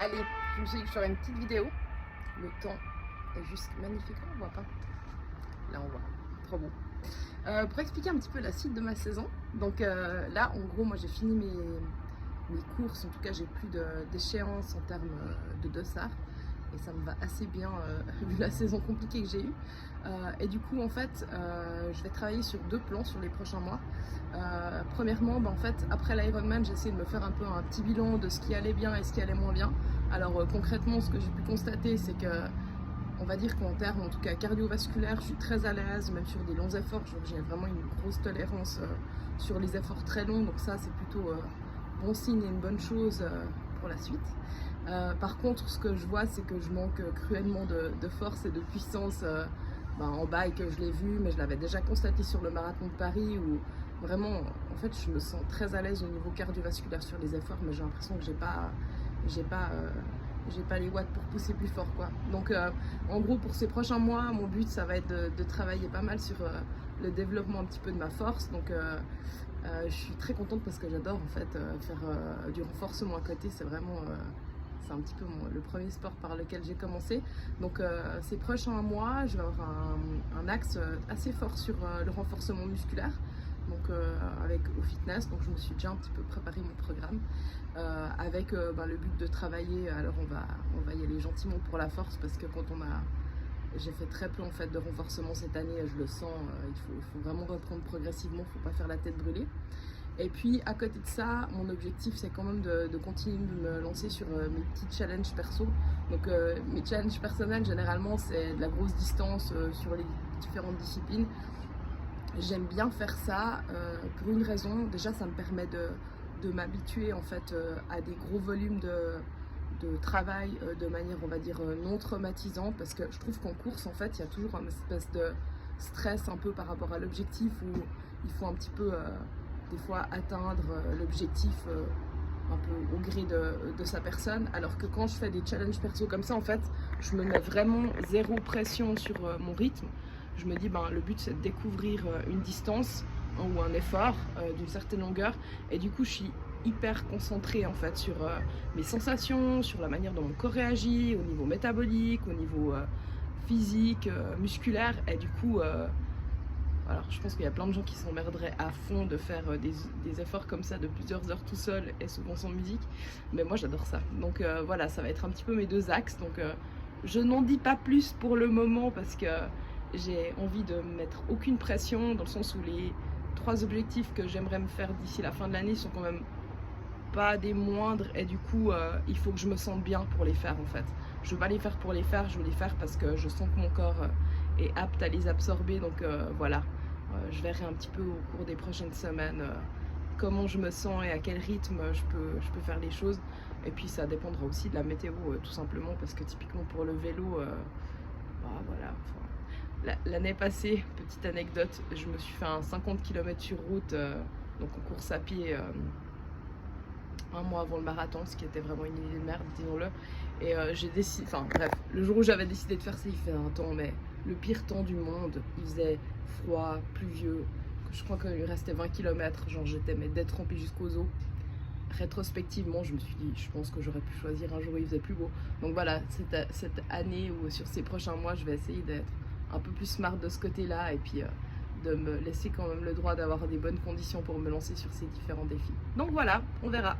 Allez, je me suis dit que je ferais une petite vidéo. Le temps est juste magnifique, on voit pas. Là on voit, trop beau. Pour expliquer un petit peu la suite de ma saison. Donc là, en gros, moi j'ai fini mes courses. En tout cas, j'ai plus d'échéance en termes de dossard. Et ça me va assez bien vu la saison compliquée que j'ai eue. Et du coup, en fait, je vais travailler sur deux plans sur les prochains mois. Premièrement, en fait, après l'Ironman, j'ai essayé de me faire un peu un petit bilan de ce qui allait bien et ce qui allait moins bien. Alors concrètement, ce que j'ai pu constater, c'est que on va dire qu'en termes, en tout cas cardiovasculaire, je suis très à l'aise, même sur des longs efforts. J'ai vraiment une grosse tolérance sur les efforts très longs, donc ça c'est plutôt bon signe et une bonne chose pour la suite. Par contre, ce que je vois, c'est que je manque cruellement de force et de puissance en bike. Je l'ai vu, mais je l'avais déjà constaté sur le marathon de Paris où vraiment, en fait, je me sens très à l'aise au niveau cardiovasculaire sur les efforts, mais j'ai l'impression que j'ai pas les watts pour pousser plus fort, quoi. Donc en gros, pour ces prochains mois, mon but ça va être de travailler pas mal sur le développement un petit peu de ma force. Donc je suis très contente parce que j'adore en fait faire du renforcement à côté. C'est vraiment c'est un petit peu le premier sport par lequel j'ai commencé. Donc ces prochains mois, je vais avoir un axe assez fort sur le renforcement musculaire, donc avec au fitness. Donc je me suis déjà un petit peu préparé mon programme avec le but de travailler. Alors on va y aller gentiment pour la force, parce que j'ai fait très peu en fait de renforcement cette année, je le sens, il faut vraiment reprendre progressivement, il ne faut pas faire la tête brûlée. Et puis à côté de ça, mon objectif c'est quand même de continuer de me lancer sur mes petits challenges perso. Donc mes challenges personnels généralement c'est de la grosse distance sur les différentes disciplines. J'aime bien faire ça pour une raison. Déjà ça me permet de m'habituer en fait à des gros volumes de travail de manière on va dire non traumatisante, parce que je trouve qu'en course en fait il y a toujours une espèce de stress un peu par rapport à l'objectif où il faut un petit peu des fois atteindre l'objectif un peu au gré de sa personne, alors que quand je fais des challenges perso comme ça en fait je me mets vraiment zéro pression sur mon rythme. Je me dis le but c'est de découvrir une distance ou un effort d'une certaine longueur, et du coup je suis hyper concentrée en fait sur mes sensations, sur la manière dont mon corps réagit au niveau métabolique, au niveau physique, musculaire, et du coup alors je pense qu'il y a plein de gens qui s'emmerderaient à fond de faire des efforts comme ça de plusieurs heures tout seul et souvent sans musique, mais moi j'adore ça. Donc voilà, ça va être un petit peu mes deux axes. Donc je n'en dis pas plus pour le moment parce que j'ai envie de mettre aucune pression, dans le sens où les 3 objectifs que j'aimerais me faire d'ici la fin de l'année sont quand même pas des moindres, et du coup il faut que je me sente bien pour les faire en fait. Je veux pas les faire pour les faire, je veux les faire parce que je sens que mon corps est apte à les absorber. Donc voilà, je verrai un petit peu au cours des prochaines semaines comment je me sens et à quel rythme je peux faire les choses. Et puis ça dépendra aussi de la météo tout simplement, parce que typiquement pour le vélo voilà, l'année passée, petite anecdote, je me suis fait un 50 km sur route, donc en course à pied, un mois avant le marathon, ce qui était vraiment une idée de merde, disons-le. Et j'ai décidé, enfin bref, le jour où j'avais décidé de faire ça, il fait un temps, mais le pire temps du monde. Il faisait froid, pluvieux, je crois qu'il restait 20 km, genre j'étais détrempée jusqu'aux os. Rétrospectivement, je me suis dit, je pense que j'aurais pu choisir un jour où il faisait plus beau. Donc voilà, cette année ou sur ces prochains mois, je vais essayer d'être un peu plus smart de ce côté-là, et puis de me laisser quand même le droit d'avoir des bonnes conditions pour me lancer sur ces différents défis. Donc voilà, on verra.